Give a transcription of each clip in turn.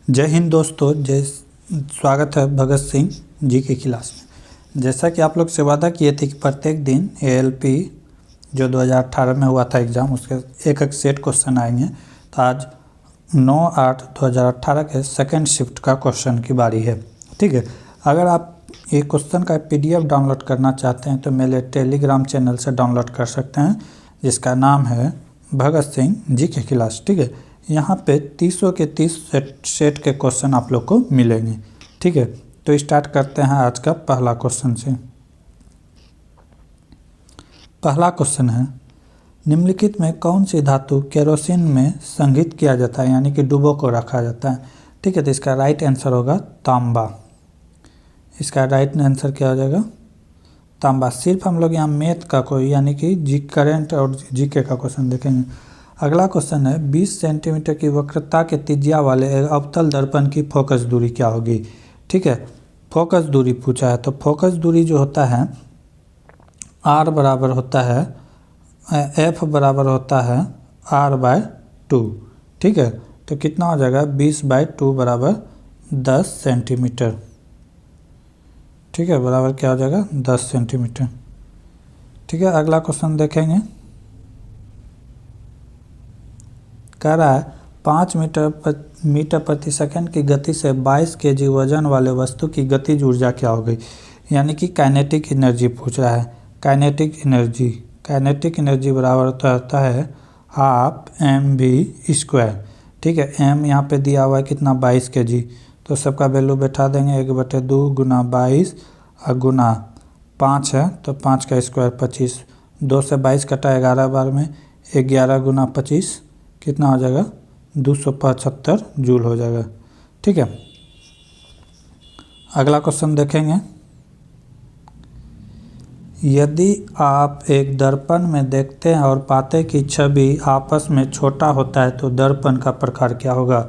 जय हिंद दोस्तों। स्वागत है भगत सिंह जी की क्लास में। जैसा कि आप लोग से वादा किए थे कि प्रत्येक दिन एएलपी जो 2018 में हुआ था एग्ज़ाम, उसके एक एक सेट क्वेश्चन आएंगे। तो आज 9/8/2018 के सेकंड शिफ्ट का क्वेश्चन की बारी है। ठीक है, अगर आप ये क्वेश्चन का पीडीएफ डाउनलोड करना चाहते हैं तो मेरे टेलीग्राम चैनल से डाउनलोड कर सकते हैं, जिसका नाम है भगत सिंह जी की क्लास। ठीक है, यहाँ पे 30 के 30 सेट के क्वेश्चन आप लोग को मिलेंगे। ठीक है, तो स्टार्ट करते हैं आज का पहला क्वेश्चन से। पहला क्वेश्चन है, निम्नलिखित में कौन सी धातु केरोसिन में संघित किया जाता है, यानी कि डुबो को रखा जाता है। ठीक है, तो इसका राइट आंसर होगा तांबा। इसका राइट आंसर क्या हो जाएगा? तांबा। सिर्फ हम लोग यहाँ मैथ का कोई यानी कि जी करंट और जीके का क्वेश्चन देखेंगे। अगला क्वेश्चन है, 20 सेंटीमीटर की वक्रता के त्रिज्या वाले एक अवतल दर्पण की फोकस दूरी क्या होगी। ठीक है, फोकस दूरी पूछा है, तो फोकस दूरी जो होता है R बराबर होता है F बराबर होता है R/2। ठीक है, तो कितना हो जाएगा? 20/2 बराबर 10 सेंटीमीटर। ठीक है, बराबर क्या हो जाएगा? 10 सेंटीमीटर। ठीक है, अगला क्वेश्चन देखेंगे। कह रहा है 5 मीटर प्रति सेकंड की गति से 22 kg वजन वाले वस्तु की गतिज ऊर्जा क्या हो गई, यानी कि काइनेटिक एनर्जी पूछ रहा है। काइनेटिक एनर्जी बराबर होता है हाफ mv²। ठीक है, m यहाँ पे दिया हुआ है कितना? 22 kg, तो सबका वैल्यू बैठा देंगे 1/2 गुना 22 और गुना 5 है, तो 5 का स्क्वायर 25। 2 से 22 कटा 11 बार में, 11 गुना 25 कितना हो जाएगा? 275 जूल हो जाएगा। ठीक है, अगला क्वेश्चन देखेंगे। यदि आप एक दर्पण में देखते हैं और पाते कि छवि आपस में छोटा होता है तो दर्पण का प्रकार क्या होगा?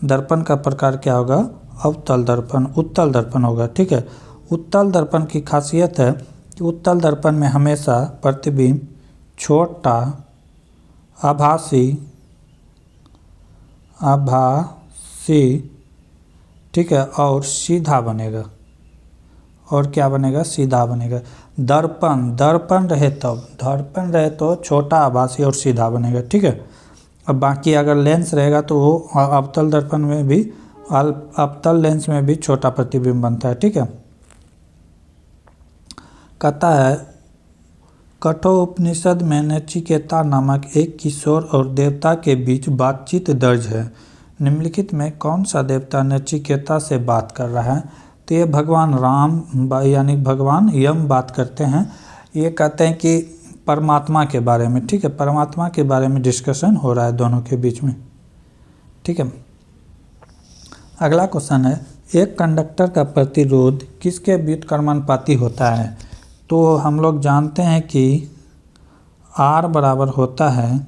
दर्पण का प्रकार क्या होगा? अवतल दर्पण, उत्तल दर्पण होगा। ठीक है, उत्तल दर्पण की खासियत है कि उत्तल दर्पण में हमेशा प्रतिबिंब छोटा, आभासी, ठीक है, और सीधा बनेगा। और क्या बनेगा? सीधा बनेगा। दर्पण रहे तो छोटा, आभासी और सीधा बनेगा। ठीक है, अब बाकी अगर लेंस रहेगा तो वो अवतल दर्पण में भी, अवतल लेंस में भी छोटा प्रतिबिंब बनता है। ठीक है, कहता है कठोपनिषद में नचिकेता नामक एक किशोर और देवता के बीच बातचीत दर्ज है। निम्नलिखित में कौन सा देवता नचिकेता से बात कर रहा है? तो ये भगवान राम यानी भगवान यम बात करते हैं। ये कहते हैं कि परमात्मा के बारे में। ठीक है, परमात्मा के बारे में डिस्कशन हो रहा है दोनों के बीच में। ठीक है, अगला क्वेश्चन है, एक कंडक्टर का प्रतिरोध किसके व्युत्क्रमानुपाती होता है? तो हम लोग जानते हैं कि R बराबर होता है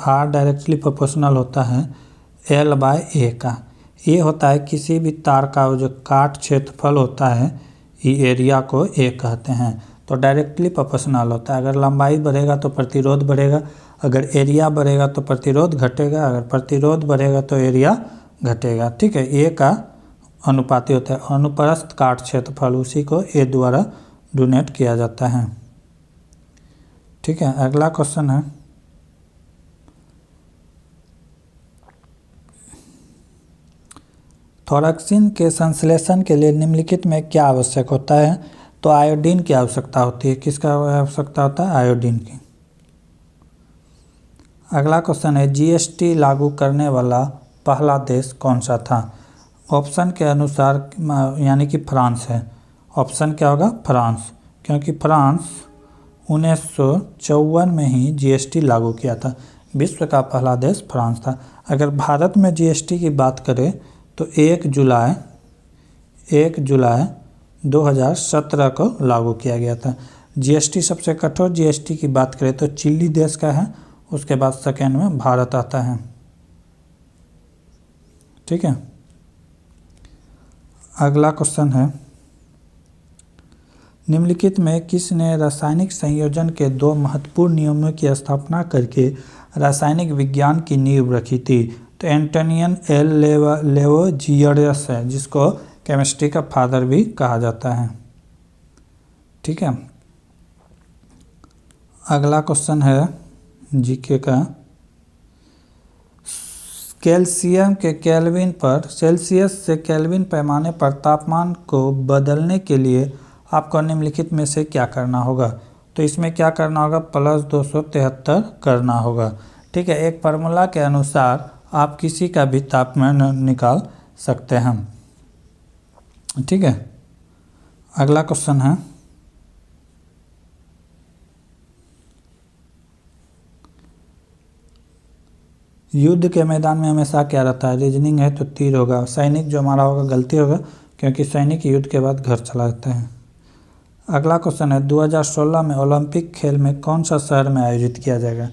R डायरेक्टली प्रोपोर्शनल होता है L/A का। ये होता है किसी भी तार का जो काट क्षेत्रफल होता है, ये एरिया को A कहते हैं। तो डायरेक्टली प्रोपोर्शनल होता है। अगर लंबाई बढ़ेगा तो प्रतिरोध बढ़ेगा, अगर एरिया बढ़ेगा तो प्रतिरोध घटेगा, अगर प्रतिरोध बढ़ेगा तो एरिया घटेगा। ठीक है, A का अनुपाती होता है। अनुप्रस्थ काट क्षेत्रफल, उसी को A द्वारा डोनेट किया जाता है। ठीक है, अगला क्वेश्चन है, थोरैक्सिन के संश्लेषण के लिए निम्नलिखित में क्या आवश्यक होता है? तो आयोडीन की आवश्यकता होती है। किसका आवश्यकता होता है? आयोडीन की। अगला क्वेश्चन है, जीएसटी लागू करने वाला पहला देश कौन सा था? ऑप्शन के अनुसार यानी कि फ्रांस है। ऑप्शन क्या होगा? फ्रांस, क्योंकि फ्रांस 1954 में ही जीएसटी लागू किया था। विश्व का पहला देश फ्रांस था। अगर भारत में जीएसटी की बात करें तो 1 जुलाई 2017 को लागू किया गया था। जीएसटी सबसे कठोर जीएसटी की बात करें तो चिली देश का है, उसके बाद सेकेंड में भारत आता है। ठीक है, अगला क्वेश्चन है, निम्नलिखित में किसने रासायनिक संयोजन के दो महत्वपूर्ण नियमों की स्थापना करके रासायनिक विज्ञान की नींव रखी थी? तो एंटोनियन एल लेवोजियस है, जिसको केमिस्ट्री का फादर भी कहा जाता है। ठीक है, अगला क्वेश्चन है जीके का। कैल्शियम के केल्विन पर सेल्सियस से केल्विन पैमाने पर तापमान को बदलने के लिए आपको निम्नलिखित में से क्या करना होगा? तो इसमें क्या करना होगा? प्लस 273 करना होगा। ठीक है, एक फार्मूला के अनुसार आप किसी का भी तापमान निकाल सकते हैं। ठीक है, अगला क्वेश्चन है युद्ध के मैदान में हमेशा क्या रहता है? रीजनिंग है तो तीर होगा। सैनिक जो हमारा होगा गलती होगा, क्योंकि सैनिक युद्ध के बाद घर चला जाता है। अगला क्वेश्चन है 2016 में ओलंपिक खेल में कौन सा शहर में आयोजित किया जाएगा?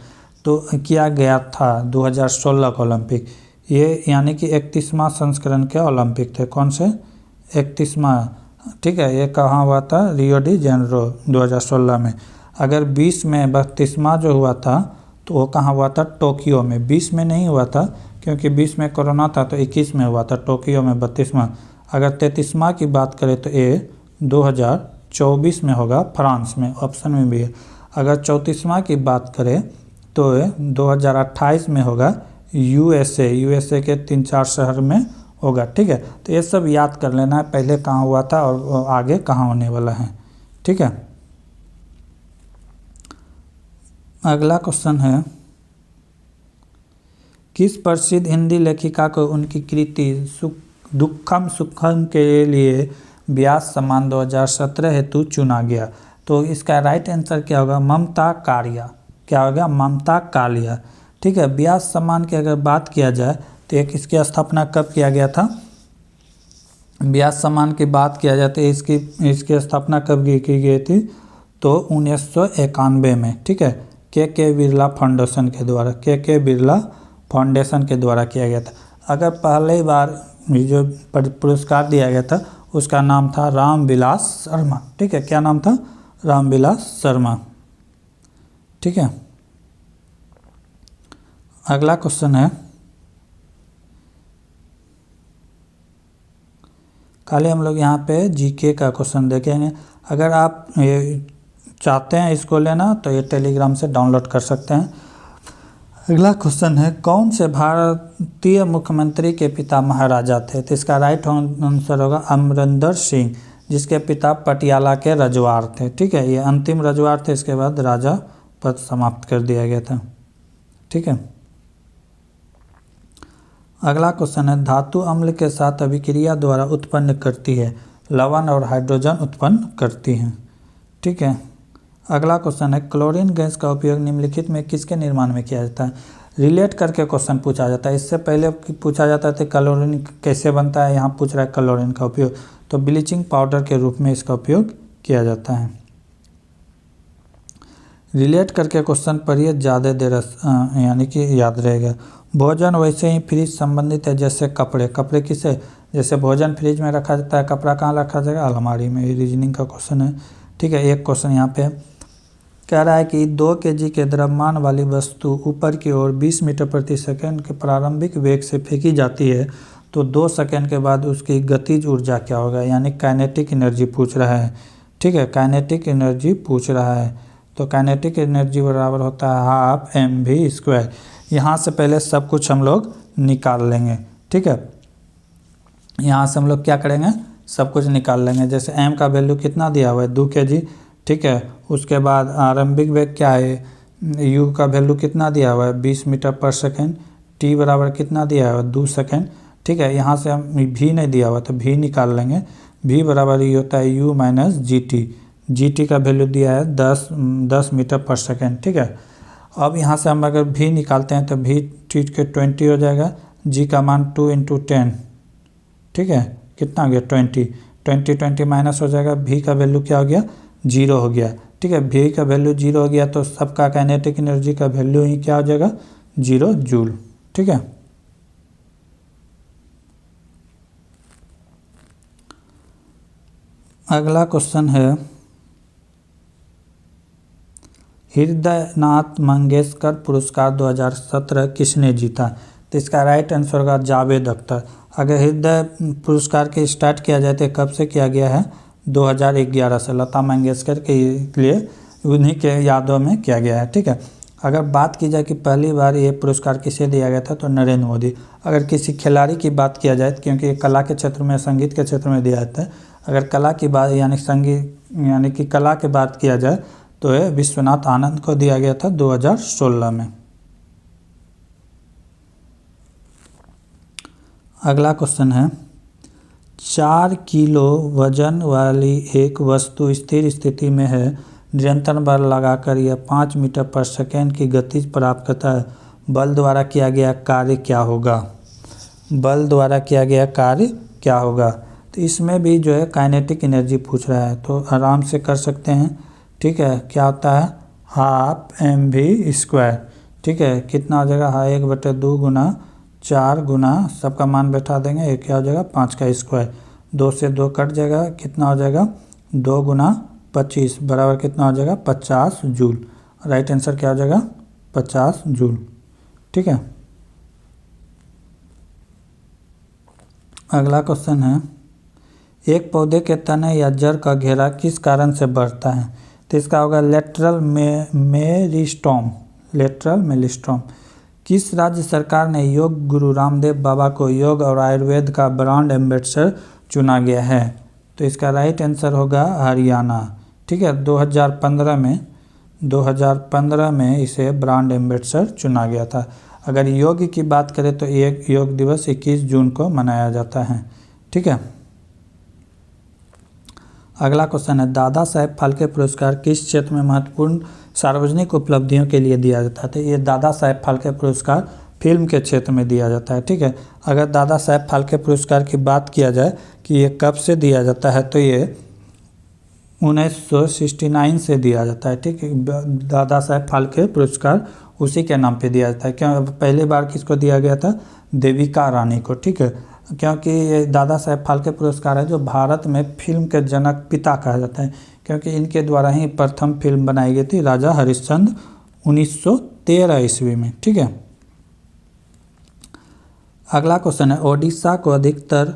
तो किया गया था 2016 का ओलंपिक, ये यानी कि 31वां संस्करण के ओलंपिक थे। कौन से? 31वां। ठीक है, ये कहाँ हुआ था? रियो डी जेनेरो 2016 में। अगर 20 में 32वां जो हुआ था तो वो कहाँ हुआ था? टोक्यो में। 20 में नहीं हुआ था, क्योंकि 20 में कोरोना था, तो 21 में हुआ था टोक्यो में 32वां। अगर 33वां की बात करें तो ये 2024 में होगा, फ्रांस में, ऑप्शन में भी है। अगर 34वां की बात करें तो 2028 में होगा, यूएसए के 3-4 शहर में होगा। ठीक है, तो ये सब याद कर लेना है, पहले कहाँ हुआ था और आगे कहाँ होने वाला है। ठीक है, अगला क्वेश्चन है किस प्रसिद्ध हिंदी लेखिका को उनकी कृति दुखम सुखम के लिए व्यास सम्मान 2017 हेतु चुना गया? तो इसका राइट आंसर क्या होगा? ममता कालिया। क्या होगा? ममता कालिया। ठीक है, व्यास सम्मान की अगर बात किया जाए तो एक इसकी स्थापना कब किया गया था? व्यास सम्मान की बात किया जाए तो इसकी स्थापना कब की गई थी? तो 1991 में। ठीक है, के बिरला फाउंडेशन के द्वारा, के बिरला फाउंडेशन के द्वारा किया गया था। अगर पहली बार जो पुरस्कार दिया गया था उसका नाम था रामविलास शर्मा। ठीक है, क्या नाम था? रामविलास शर्मा। ठीक है, अगला क्वेश्चन है खाली हम लोग यहाँ पे जीके का क्वेश्चन देखेंगे। अगर आप चाहते हैं इसको लेना तो ये टेलीग्राम से डाउनलोड कर सकते हैं। अगला क्वेश्चन है कौन से भारतीय मुख्यमंत्री के पिता महाराजा थे? तो इसका राइट आंसर होगा अमरिंदर सिंह, जिसके पिता पटियाला के रजवार थे। ठीक है, ये अंतिम रजवार थे, इसके बाद राजा पद समाप्त कर दिया गया था। ठीक है, अगला क्वेश्चन है धातु अम्ल के साथ अभिक्रिया द्वारा उत्पन्न करती है लवण और हाइड्रोजन उत्पन्न करती है। ठीक है, अगला क्वेश्चन है क्लोरीन गैस का उपयोग निम्नलिखित में किसके निर्माण में किया जाता है? रिलेट करके क्वेश्चन पूछा जाता है। इससे पहले पूछा जाता था क्लोरीन कैसे बनता है, यहाँ पूछ रहा है क्लोरीन का उपयोग, तो ब्लीचिंग पाउडर के रूप में इसका उपयोग किया जाता है। रिलेट करके क्वेश्चन पढ़िए, ज़्यादा देर यानी कि याद रहेगा। भोजन वैसे ही फ्रिज संबंधित है जैसे कपड़े। कपड़े किसे? जैसे भोजन फ्रिज में रखा जाता है, कपड़ा कहाँ रखा जाएगा? अलमारी में। ये रीजनिंग का क्वेश्चन है। ठीक है, एक क्वेश्चन यहाँ पे कह रहा है कि 2 kg के द्रव्यमान वाली वस्तु ऊपर की ओर 20 मीटर प्रति सेकंड के प्रारंभिक वेग से फेंकी जाती है तो 2 सेकंड के बाद उसकी गतिज ऊर्जा क्या होगा? यानी काइनेटिक एनर्जी पूछ रहा है। ठीक है, काइनेटिक एनर्जी पूछ रहा है, तो काइनेटिक एनर्जी बराबर होता है हाफ mv²। यहाँ से पहले सब कुछ हम लोग निकाल लेंगे। ठीक है, यहाँ से हम लोग क्या करेंगे? सब कुछ निकाल लेंगे। जैसे m का वैल्यू कितना दिया हुआ है? 2 kg। ठीक है, उसके बाद आरंभिक वेग क्या है? u का वैल्यू कितना दिया हुआ है? 20 मीटर पर सेकेंड। t बराबर कितना दिया हुआ है? 2 सेकेंड। ठीक है, यहाँ से हम v नहीं दिया हुआ तो v निकाल लेंगे। v बराबर ये होता है u माइनस gt का वैल्यू दिया है 10 मीटर पर सेकेंड। ठीक है, अब यहाँ से हम अगर v निकालते हैं तो v ठीक के 20 हो जाएगा, g का मान 2 × 10। ठीक है, कितना हो गया? 20 माइनस हो जाएगा, v का वैल्यू क्या हो गया? 0 हो गया। ठीक है, v का वैल्यू 0 हो गया तो सबका काइनेटिक एनर्जी का वैल्यू ही क्या हो जाएगा? 0 जूल। ठीक है, अगला क्वेश्चन है हृदयनाथ मंगेशकर पुरस्कार 2017 किसने जीता? तो इसका राइट आंसर होगा जावेद अख्तर। अगर हृदय पुरस्कार के स्टार्ट किया जाए तो कब से किया गया है? 2011 से लता मंगेशकर के लिए उन्हीं के यादों में किया गया है। ठीक है, अगर बात की जाए कि पहली बार ये पुरस्कार किसे दिया गया था तो नरेंद्र मोदी। अगर किसी खिलाड़ी की बात किया जाए, क्योंकि ये कला के क्षेत्र में, संगीत के क्षेत्र में दिया जाता है, अगर कला की बात यानी संगीत यानी कि कला की बात किया जाए तो ये विश्वनाथ आनंद को दिया गया था 2016 में। अगला क्वेश्चन है 4 किलो वजन वाली एक वस्तु स्थिर स्थिति में है, निरंतर बल लगाकर यह 5 मीटर पर सेकेंड की गति प्राप्त करता है, बल द्वारा किया गया कार्य क्या होगा? बल द्वारा किया गया कार्य क्या होगा? तो इसमें भी जो है काइनेटिक एनर्जी पूछ रहा है, तो आराम से कर सकते हैं। ठीक है, क्या होता है? Half mv²। ठीक है, कितना हो जाएगा? 1/2 गुना 4 गुना सबका मान बैठा देंगे, ये क्या हो जाएगा? 5 का स्क्वायर। 2 से 2 कट जाएगा, कितना हो जाएगा? 2 गुना 25 बराबर कितना हो जाएगा? 50 जूल। राइट आंसर क्या हो जाएगा? 50 जूल। ठीक है, अगला क्वेश्चन है एक पौधे के तने या जड़ का घेरा किस कारण से बढ़ता है? तो इसका होगा लेटरल मेरिस्टॉम। लेटरल मेरिस्टॉम। किस राज्य सरकार ने योग गुरु रामदेव बाबा को योग और आयुर्वेद का ब्रांड एम्बेसडर चुना गया है? तो इसका राइट आंसर होगा हरियाणा। ठीक है, 2015 में इसे ब्रांड एम्बेसडर चुना गया था। अगर योग की बात करें तो एक योग दिवस 21 जून को मनाया जाता है। ठीक है, अगला क्वेश्चन है दादा साहेब फाल्के पुरस्कार किस क्षेत्र में महत्वपूर्ण सार्वजनिक उपलब्धियों के लिए दिया जाता है? तो ये दादा साहेब फाल्के पुरस्कार फिल्म के क्षेत्र में दिया जाता है। ठीक है, अगर दादा साहेब फाल्के पुरस्कार की बात किया जाए कि ये कब से दिया जाता है तो ये 1969 से दिया जाता है। ठीक है, दादा साहेब फाल्के पुरस्कार उसी के नाम पे दिया जाता है। क्यों? पहली बार किसको दिया गया था? देविका रानी को। ठीक है, क्योंकि ये दादा साहेब फाल्के पुरस्कार है जो भारत में फिल्म के जनक पिता कहा जाता है, क्योंकि इनके द्वारा ही प्रथम फिल्म बनाई गई थी राजा हरिश्चंद्र 1913 ईस्वी में। ठीक है, अगला क्वेश्चन है ओडिशा को अधिकतर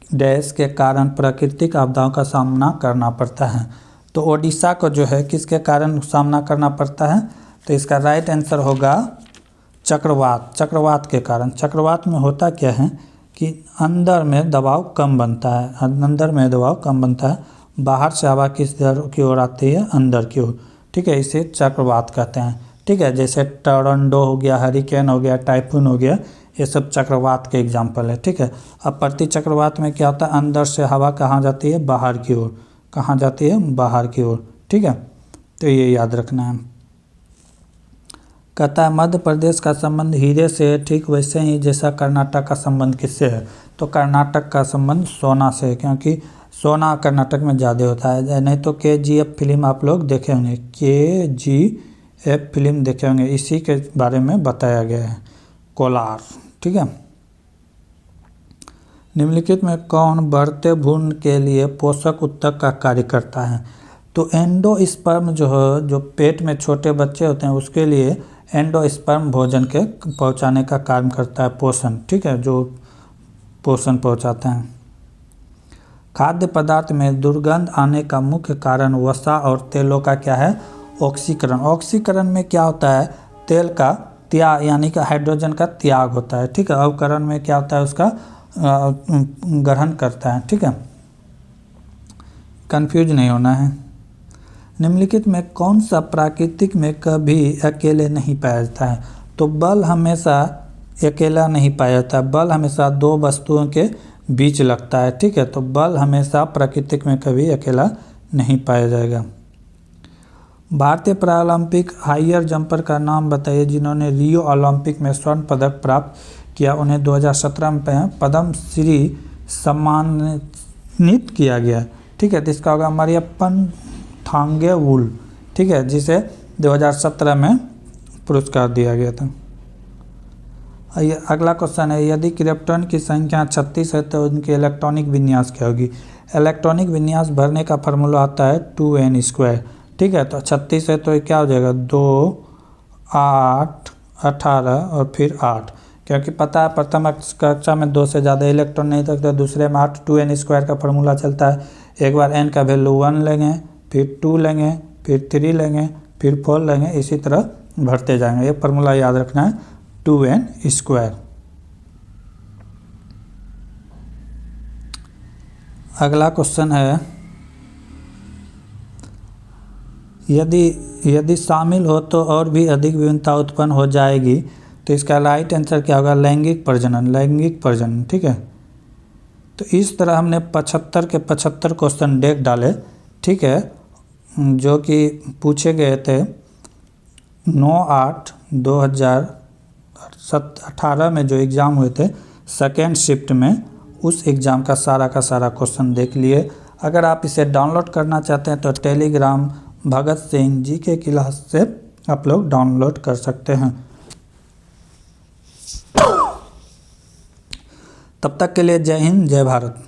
डैश के कारण प्राकृतिक आपदाओं का सामना करना पड़ता है? तो ओडिशा को जो है किसके कारण सामना करना पड़ता है? तो इसका राइट आंसर होगा चक्रवात। चक्रवात के कारण। चक्रवात में होता क्या है कि अंदर में दबाव कम बनता है, अंदर में दबाव कम बनता है, बाहर से हवा किस की ओर आती है? अंदर की ओर। ठीक है, इसे चक्रवात कहते हैं। ठीक है, जैसे टोरंडो हो गया, हरिकेन हो गया, टाइफून हो गया, ये सब चक्रवात के एग्जाम्पल है। ठीक है, अब प्रति चक्रवात में क्या होता है? अंदर से हवा कहाँ जाती है? बाहर की ओर। कहाँ जाती है? बाहर की ओर। ठीक है, तो ये याद रखना है। कहता है मध्य प्रदेश का संबंध हीरे से है, ठीक वैसे ही जैसा कर्नाटक का संबंध किससे है? तो कर्नाटक का संबंध सोना से है, क्योंकि सोना कर्नाटक में ज़्यादा होता है। नहीं तो KGF फिल्म आप लोग देखे होंगे, KGF फिल्म देखे होंगे, इसी के बारे में बताया गया है, कोलार। ठीक है, निम्नलिखित में कौन बढ़ते भ्रूण के लिए पोषक उत्तक का कार्य करता है? तो एंडोस्पर्म जो है, जो पेट में छोटे बच्चे होते हैं उसके लिए एंडोस्पर्म भोजन के पहुंचाने का काम करता है, पोषण। ठीक है, जो पोषण पहुंचाते हैं। खाद्य पदार्थ में दुर्गंध आने का मुख्य कारण वसा और तेलों का क्या है? ऑक्सीकरण। ऑक्सीकरण में क्या होता है? तेल का त्याग यानी कि हाइड्रोजन का त्याग होता है। ठीक है, अवकरण में क्या होता है? उसका ग्रहण करता है। ठीक है, कंफ्यूज नहीं होना है। निम्नलिखित में कौन सा प्राकृतिक में कभी अकेले नहीं पाया जाता है? तो बल हमेशा अकेला नहीं पाया जाता, बल हमेशा दो वस्तुओं के बीच लगता है। ठीक है, तो बल हमेशा प्राकृतिक में कभी अकेला नहीं पाया जाएगा। भारतीय पैरालंपिक हाइयर जंपर का नाम बताइए जिन्होंने रियो ओलंपिक में स्वर्ण पदक प्राप्त किया। उन्हें 2017 में पद्म श्री सम्मानित किया गया। ठीक है, तो इसका होगा मरियप्पन थांगेवुल। ठीक है, जिसे 2017 में पुरस्कार दिया गया था। अगला क्वेश्चन है यदि क्रिप्टॉन की संख्या 36 है तो उनकी इलेक्ट्रॉनिक विन्यास क्या होगी? इलेक्ट्रॉनिक विन्यास भरने का फार्मूला आता है 2n²। ठीक है। तो 36 है तो ये क्या हो जाएगा 2, 8, 18 और फिर 8, क्योंकि पता है प्रथम कक्षा में 2 से ज़्यादा इलेक्ट्रॉन नहीं रखते, दूसरे में 8, 2n² का फॉर्मूला चलता है। एक बार n का वैल्यू 1 लेंगे, फिर 2 लेंगे, फिर 3 लेंगे, फिर 4 लेंगे, इसी तरह भरते जाएंगे। ये फार्मूला याद रखना है 2n²। अगला क्वेश्चन है, यदि शामिल हो तो और भी अधिक विभिन्नता उत्पन्न हो जाएगी। तो इसका राइट आंसर क्या होगा, लैंगिक प्रजनन। ठीक है। तो इस तरह हमने 75 के 75 क्वेश्चन डेक डाले, ठीक है, जो कि पूछे गए थे 9/8/2018 में जो एग्ज़ाम हुए थे सेकेंड शिफ्ट में, उस एग्ज़ाम का सारा क्वेश्चन देख लिए। अगर आप इसे डाउनलोड करना चाहते हैं तो Telegram Bhagat Singh GK class से आप लोग डाउनलोड कर सकते हैं। तब तक के लिए जय हिंद, जय भारत।